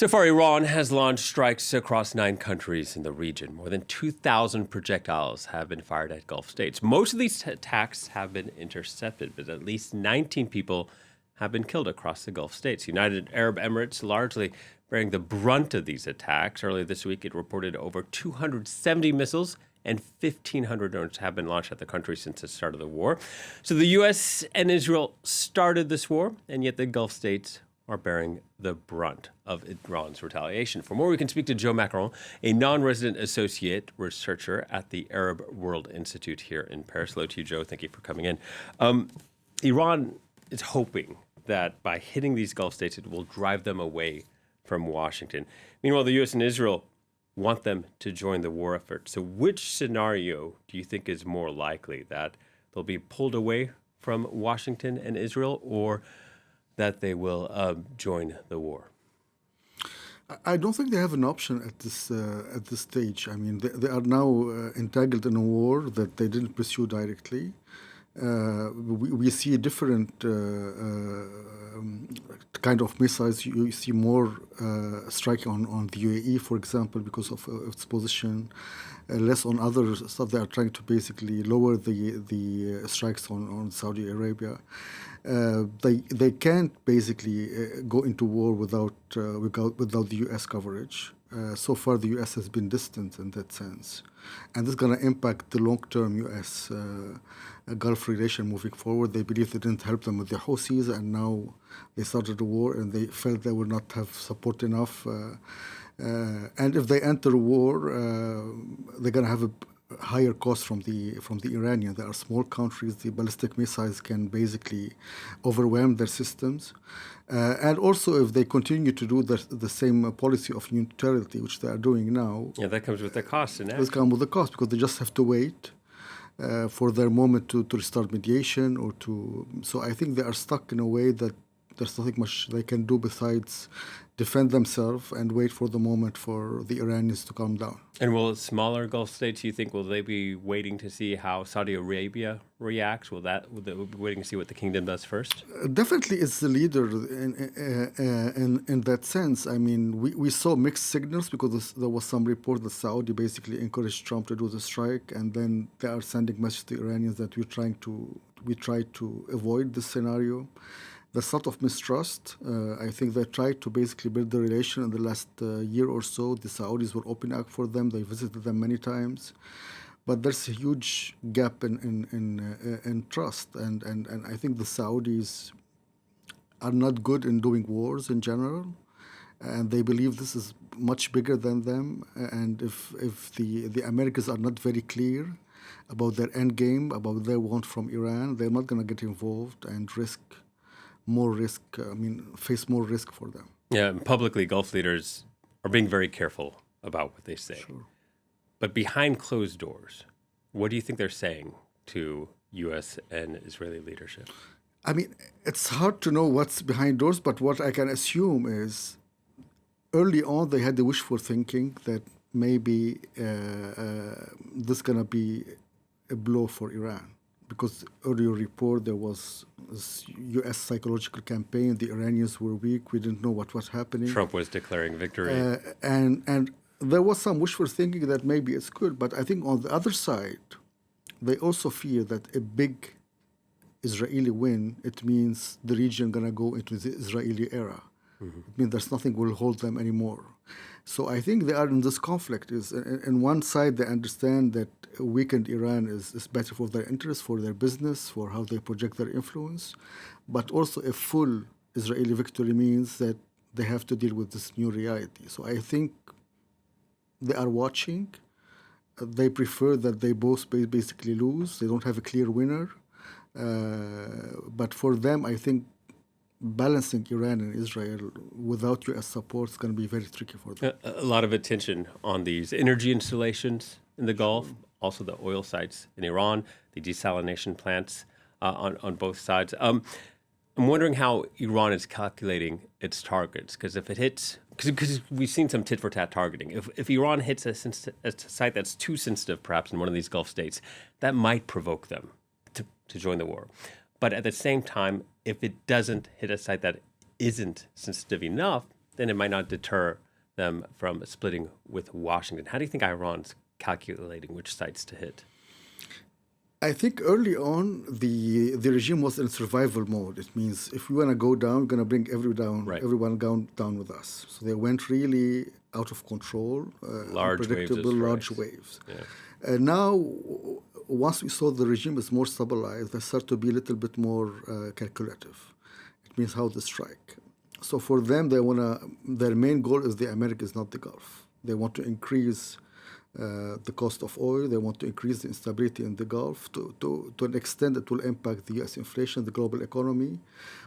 So far, Iran has launched strikes across 9 countries in the region. More than 2,000 projectiles have been fired at Gulf states. Most of these attacks have been intercepted, but at least 19 people have been killed across the Gulf states. United Arab Emirates largely bearing the brunt of these attacks. Earlier this week, it reported over 270 missiles and 1,500 drones have been launched at the country since the start of the war. So the U.S. and Israel started this war, and yet the Gulf states are bearing the brunt of Iran's retaliation. For more, we can speak to Joe Macaron, a non-resident associate researcher at the Arab World Institute here in Paris. Hello to you, Joe. Thank you for coming in. Iran is hoping that by hitting these Gulf states, it will drive them away from Washington. Meanwhile, the U.S. and Israel want them to join the war effort. So which scenario do you think is more likely, that they'll be pulled away from Washington and Israel, or that they will join the war? I don't think they have an option at this stage. I mean, they are now entangled in a war that they didn't pursue directly. We see different kind of missiles. You see more striking on the UAE, for example, because of its position, less on other stuff. They are trying to basically lower the strikes on Saudi Arabia. They can't basically go into war without the U.S. coverage. So far, the U.S. has been distant in that sense, and this is going to impact the long-term U.S. Gulf relation moving forward. They believe they didn't help them with the Houthis, and now they started the war, and they felt they would not have support enough. And if they enter war, they're going to have a higher cost from the Iranians. They are small countries. The ballistic missiles can basically overwhelm their systems. And also, if they continue to do the same policy of neutrality, which they are doing now. Yeah, that comes with the cost. This comes with the cost, because they just have to wait for their moment to restart mediation or to. So I think they are stuck in a way that there's nothing much they can do besides defend themselves and wait for the moment for the Iranians to calm down. And will smaller Gulf states, you think, will they be waiting to see how Saudi Arabia reacts? Will they be waiting to see what the kingdom does first? Definitely, it's the leader in that sense. I mean, we saw mixed signals, because there was some report that Saudi basically encouraged Trump to do the strike, and then they are sending message to the Iranians that we try to avoid this scenario. There's sort of mistrust. I think they tried to basically build the relation in the last year or so. The Saudis were opening up for them. They visited them many times. But there's a huge gap in trust. And I think the Saudis are not good in doing wars in general. And they believe this is much bigger than them. And if the Americans are not very clear about their end game, about what they want from Iran, they're not going to get involved and face more risk for them. Yeah, and publicly, Gulf leaders are being very careful about what they say. Sure. But behind closed doors, what do you think they're saying to U.S. and Israeli leadership? I mean, it's hard to know what's behind doors, but what I can assume is early on they had the wishful thinking that maybe this is going to be a blow for Iran. Because earlier report, there was this U.S. psychological campaign. The Iranians were weak. We didn't know what was happening. Trump was declaring victory. And there was some wishful thinking that maybe it's good. But I think on the other side, they also fear that a big Israeli win, it means the region going to go into the Israeli era. Mm-hmm. It means there's nothing will hold them anymore. So I think they are in this conflict. In one side, they understand that a weakened Iran is better for their interests, for their business, for how they project their influence. But also a full Israeli victory means that they have to deal with this new reality. So I think they are watching. They prefer that they both basically lose. They don't have a clear winner. But for them, I think balancing Iran and Israel without U.S. support is going to be very tricky for them. A lot of attention on these energy installations in the Gulf, also the oil sites in Iran, the desalination plants on both sides. I'm wondering how Iran is calculating its targets, because if it hits, because we've seen some tit-for-tat targeting. If Iran hits a site that's too sensitive, perhaps in one of these Gulf states, that might provoke them to join the war. But at the same time, if it doesn't hit a site that isn't sensitive enough, then it might not deter them from splitting with Washington. How do you think Iran's calculating which sites to hit? I think early on, the regime was in survival mode. It means if we want to go down, we're going to bring everyone down with us. So they went really out of control, unpredictable, large waves. Yeah. Now, once we saw the regime is more stabilized, they start to be a little bit more calculative. It means how to strike. So for them, their main goal is the Americas, not the Gulf. They want to increase the cost of oil. They want to increase the instability in the Gulf. To an extent, it will impact the U.S. inflation, the global economy,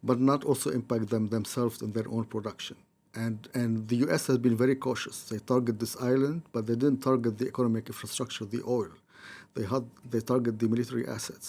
but not also impact themselves in their own production. And the U.S. has been very cautious. They target this island, but they didn't target the economic infrastructure, the oil. They target the military assets.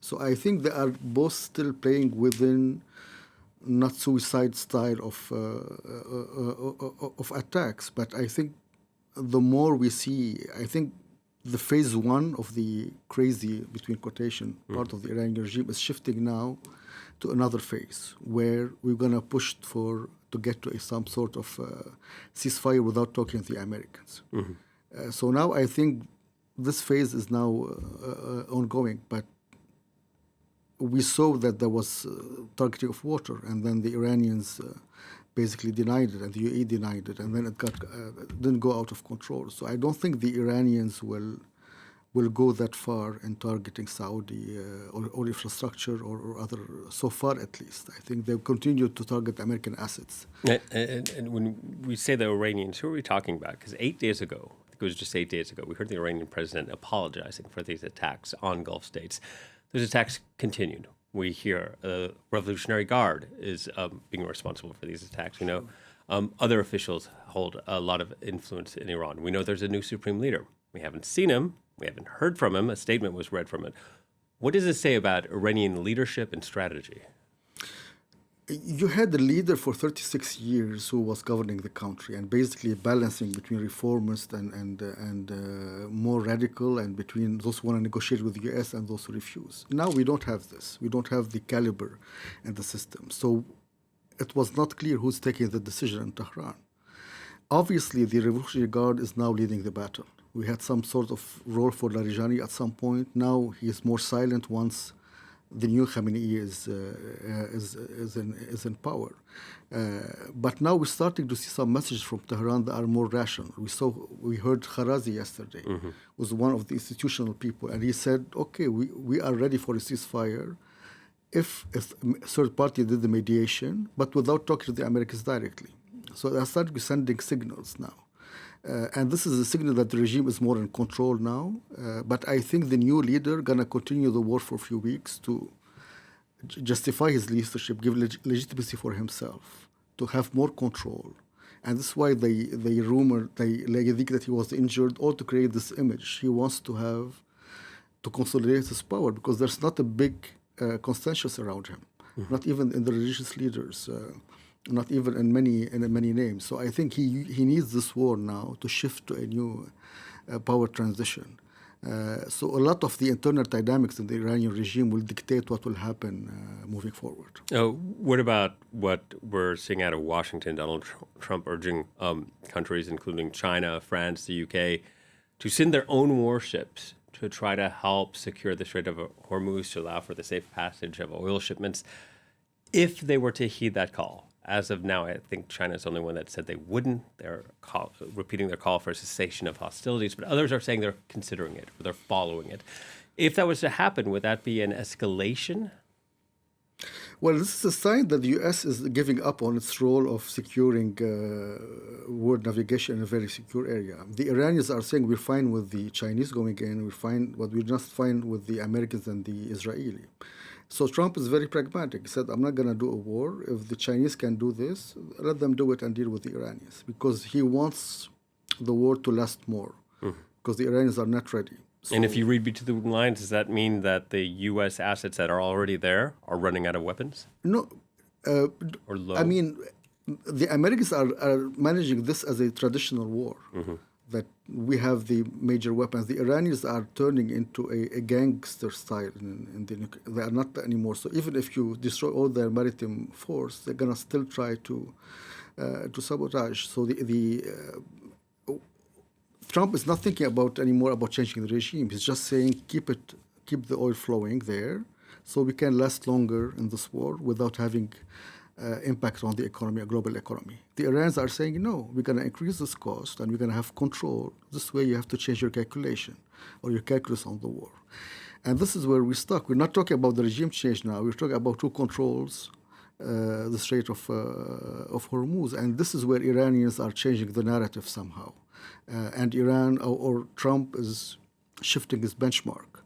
So I think they are both still playing within not suicide style of attacks, but I think the more we see, I think the phase one of the crazy, between quotation, part of the Iranian regime is shifting now to another phase where we're going to push to get to some sort of ceasefire without talking to the Americans. So now I think this phase is now ongoing, but we saw that there was targeting of water, and then the Iranians basically denied it, and the UAE denied it, and then it didn't go out of control. So I don't think the Iranians will go that far in targeting Saudi or infrastructure or other, so far at least. I think they'll continue to target American assets. And when we say the Iranians, who are we talking about? Because 8 days ago, I think it was just 8 days ago, we heard the Iranian president apologizing for these attacks on Gulf states. Those attacks continued. We hear the Revolutionary Guard is being responsible for these attacks. We know other officials hold a lot of influence in Iran. We know there's a new supreme leader. We haven't seen him. We haven't heard from him. A statement was read from it. What does it say about Iranian leadership and strategy? You had a leader for 36 years who was governing the country and basically balancing between reformist and more radical, and between those who want to negotiate with the U.S. and those who refuse. Now we don't have this. We don't have the caliber in the system. So it was not clear who's taking the decision in Tehran. Obviously, the Revolutionary Guard is now leading the battle. We had some sort of role for Larijani at some point. Now he is more silent once the new Khamenei is in power. But now we're starting to see some messages from Tehran that are more rational. We heard Kharazi yesterday, was one of the institutional people, and he said, okay, we are ready for a ceasefire if a third party did the mediation, but without talking to the Americans directly. So they're starting to sending signals now. And this is a signal that the regime is more in control now. But I think the new leader going to continue the war for a few weeks to justify his leadership, give legitimacy for himself, to have more control. And this is why they think that he was injured, or to create this image. He wants to consolidate his power, because there's not a big consensus around him, not even in the religious leaders. Not even in many names. So I think he needs this war now to shift to a new power transition. So a lot of the internal dynamics in the Iranian regime will dictate what will happen moving forward. What about what we're seeing out of Washington, Donald Trump urging countries, including China, France, the UK, to send their own warships to try to help secure the Strait of Hormuz, to allow for the safe passage of oil shipments, if they were to heed that call? As of now, I think China's the only one that said they wouldn't. They're repeating their call for a cessation of hostilities, but others are saying they're considering it, or they're following it. If that was to happen, would that be an escalation? Well, this is a sign that the U.S. is giving up on its role of securing world navigation in a very secure area. The Iranians are saying we're fine with the Chinese going in, we're just fine with the Americans and the Israeli. So Trump is very pragmatic. He said, I'm not going to do a war. If the Chinese can do this, let them do it and deal with the Iranians. Because he wants the war to last more. Because the Iranians are not ready. So, and if you read between the lines, does that mean that the U.S. assets that are already there are running out of weapons? No. Or low? I mean, the Americans are managing this as a traditional war. That we have the major weapons. The Iranians are turning into a gangster style. They are not anymore. So even if you destroy all their maritime force, they're going to still try to to sabotage. So Trump is not thinking about anymore about changing the regime. He's just saying keep the oil flowing there, so we can last longer in this war without having impact on the economy, a global economy. The Iranians are saying, no, we're going to increase this cost and we're going to have control. This way you have to change your calculation or your calculus on the war. And this is where we're stuck. We're not talking about the regime change now. We're talking about who controls the Strait of Hormuz. And this is where Iranians are changing the narrative somehow. And Iran or Trump is shifting his benchmark.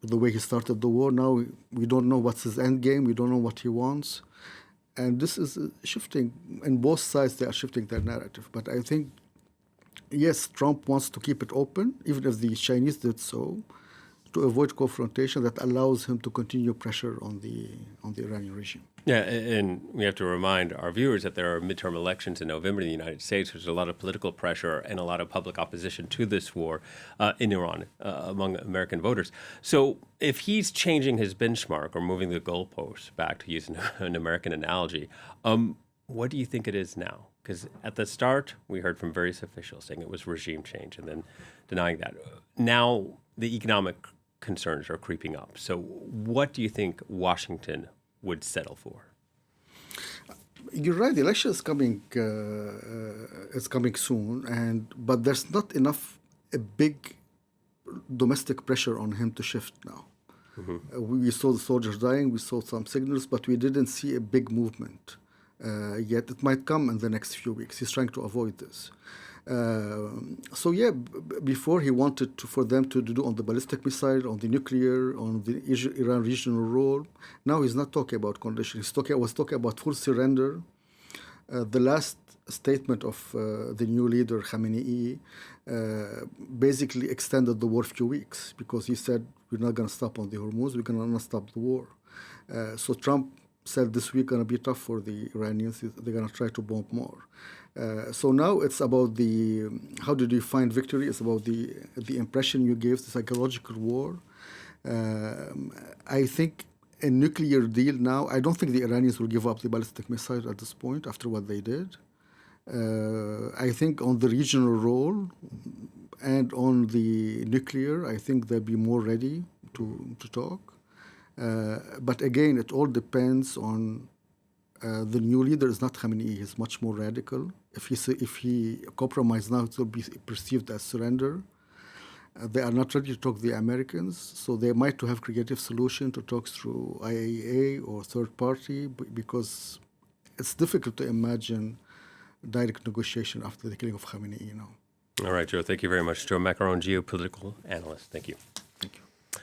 The way he started the war, now we don't know what's his end game. We don't know what he wants. And this is shifting, and both sides, they are shifting their narrative. But I think, yes, Trump wants to keep it open, even if the Chinese did so, to avoid confrontation that allows him to continue pressure on the Iranian regime. Yeah, and we have to remind our viewers that there are midterm elections in November in the United States. There's a lot of political pressure and a lot of public opposition to this war in Iran among American voters. So if he's changing his benchmark or moving the goalposts back, to use an American analogy, what do you think it is now? Because at the start, we heard from various officials saying it was regime change and then denying that. Now the economic concerns are creeping up. So what do you think Washington would settle for? You're right. The election is coming. It's coming soon, but there's not enough a big domestic pressure on him to shift now. Mm-hmm. We saw the soldiers dying. We saw some signals, but we didn't see a big movement yet. It might come in the next few weeks. He's trying to avoid this. Before he wanted for them to do on the ballistic missile, on the nuclear, on the Iran regional role. Now he's not talking about conditions. He was talking about full surrender. The last statement of the new leader, Khamenei, basically extended the war a few weeks because he said, we're not going to stop on the Hormuz, we're going to stop the war. So Trump said this week going to be tough for the Iranians. They're going to try to bomb more. So now it's about how did you find victory? It's about the impression you gave, the psychological war. I think a nuclear deal now, I don't think the Iranians will give up the ballistic missile at this point after what they did. I think on the regional role and on the nuclear, I think they'll be more ready to talk. But again, it all depends on the new leader is not Khamenei. He's much more radical. If he compromises now, it will be perceived as surrender. They are not ready to talk to the Americans, so they might to have creative solution to talk through IAEA or third party because it's difficult to imagine direct negotiation after the killing of Khamenei. All right, Joe. Thank you very much. Joe Macaron, geopolitical analyst. Thank you. Thank you.